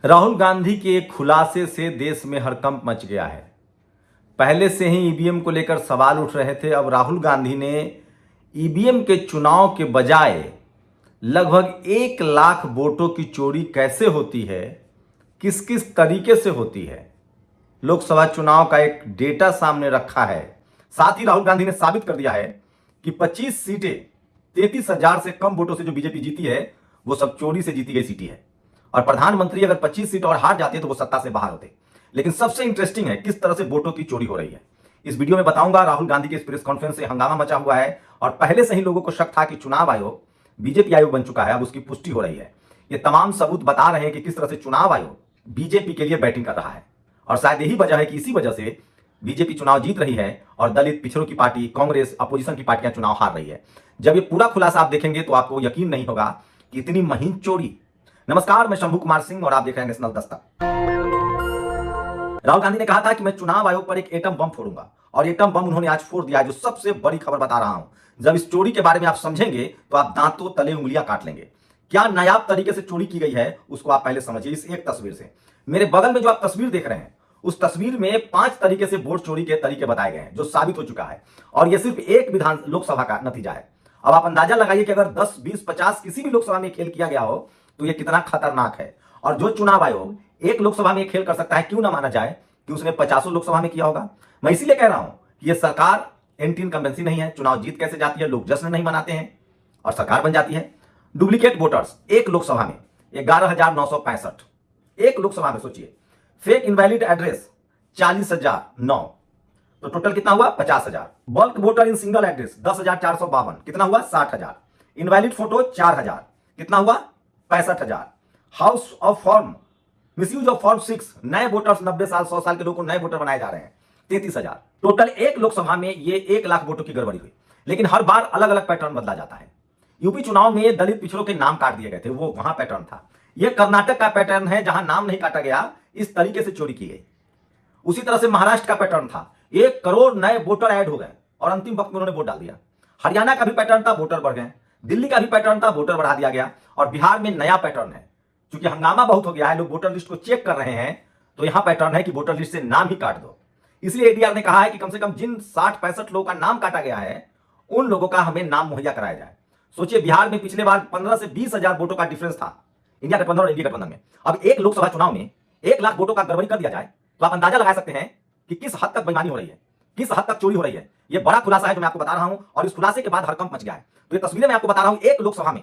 राहुल गांधी के खुलासे से देश में हड़कंप मच गया है। पहले से ही ईवीएम को लेकर सवाल उठ रहे थे। अब राहुल गांधी ने ईवीएम के चुनाव के बजाय लगभग 1 लाख वोटों की चोरी कैसे होती है, किस किस तरीके से होती है, लोकसभा चुनाव का एक डेटा सामने रखा है। साथ ही राहुल गांधी ने साबित कर दिया है कि 25 सीटें 33,000 से कम वोटों से जो बीजेपी जीती है वो सब चोरी से जीती गई सीटें हैं। और प्रधानमंत्री अगर 25 सीट और हार जाते तो वो सत्ता से बाहर होते। लेकिन सबसे इंटरेस्टिंग है किस तरह से वोटों की चोरी हो रही है। इस वीडियो में बताऊंगा। राहुल गांधी के इस प्रेस कॉन्फ्रेंस से हंगामा मचा हुआ है और पहले से ही लोगों को शक था कि चुनाव आयोग बीजेपी आयोग बन चुका है। अब उसकी पुष्टि हो रही है। ये तमाम सबूत बता रहे हैं कि किस तरह से चुनाव आयोग बीजेपी के लिए बैटिंग कर रहा है। और शायद यही वजह है कि इसी वजह से बीजेपी चुनाव जीत रही है और दलित पिछड़ों की पार्टी, कांग्रेस, अपोजिशन की पार्टियां चुनाव हार रही है। जब ये पूरा खुलासा आप देखेंगे तो आपको यकीन नहीं होगा कि इतनी महीन चोरी। नमस्कार, मैं शंभू कुमार सिंह और आप देख रहे हैं नेशनल दस्तक। राहुल गांधी ने कहा था कि मैं चुनाव आयोग पर एक एटम बम फोड़ूंगा और एटम बम उन्होंने आज फोड़ दिया है। जो सबसे बड़ी खबर बता रहा हूं। जब इस चोरी के बारे में आप समझेंगे तो आप दांतों तले उंगलियां काट लेंगे। क्या नायाब तरीके से चोरी की गई है उसको आप पहले समझिए इस एक तस्वीर से। मेरे बगल में जो आप तस्वीर देख रहे हैं उस तस्वीर में 5 तरीके से वोट चोरी के तरीके बताए गए हैं जो साबित हो चुका है। और यह सिर्फ एक विधान लोकसभा का नतीजा है। अब आप अंदाजा लगाइए कि अगर 10, 20, 50 किसी भी लोकसभा में खेल किया गया हो तो यह कितना खतरनाक है। और जो चुनाव आयोग एक लोकसभा में खेल कर सकता है, क्यों ना माना जाए कि उसने 50 लोकसभा में किया होगा। मैं इसीलिए कह रहा हूं कि यह सरकार एंटी इनकम्बेंसी नहीं है। चुनाव जीत कैसे जाती है, लोग जश्न नहीं मनाते हैं और सरकार बन जाती है। डुप्लीकेट वोटर्स एक लोकसभा में 11,965, एक लोकसभा में सोचिए। फेक इनवैलिड एड्रेस 40,009, तो टोटल कितना हुआ 50,000। Bulk voter in single address 10,452, कितना हुआ 60,000। इनवैलिड फोटो 4,000, कितना हुआ 65,000। House of form, misuse of form 6, नए वोटर्स 90 साल 100 साल के लोगों को नए वोटर बनाए जा रहे हैं 33,000। टोटल एक लोकसभा में ये 1 लाख वोटों की गड़बड़ी हुई। लेकिन हर बार अलग अलग पैटर्न बदला जाता है। यूपी चुनाव में दलित पिछड़ों के नाम काट दिए गए थे, वो वहां पैटर्न था। यह कर्नाटक का पैटर्न है जहां नाम नहीं काटा गया, इस तरीके से चोरी की गई। उसी तरह से महाराष्ट्र का पैटर्न था, 1 करोड़ नए वोटर ऐड हो गए और अंतिम वक्त में उन्होंने वोट डाल दिया। हरियाणा का भी पैटर्न था, वोटर बढ़ गए। दिल्ली का भी पैटर्न था, वोटर बढ़ा दिया गया। और बिहार में नया पैटर्न है। क्योंकि हंगामा बहुत हो गया है, लोग वोटर लिस्ट को चेक कर रहे हैं, तो यहां पैटर्न है कि वोटर लिस्ट से नाम ही काट दो। इसलिए एडीआर ने कहा है कि कम से कम जिन 60-65 लोगों का नाम काटा गया है उन लोगों का हमें नाम मुहैया कराया जाए। सोचिए, बिहार में पिछले बार 15 से 20,000 वोटों का डिफरेंस था इंडिया गठबंधन और एनडीए गठबंधन में। अब एक लोकसभा चुनाव में 1 लाख वोटों का गड़बड़ी कर दिया जाए तो आप अंदाजा लगा सकते हैं कि किस हद तक बेईमानी हो रही है, किस हद तक चोरी हो रही है। यह बड़ा खुलासा है जो मैं आपको बता रहा हूं और इस खुलासे के बाद हड़कंप मच गया है। तो ये तस्वीरें मैं आपको बता रहा हूं, एक लोकसभा में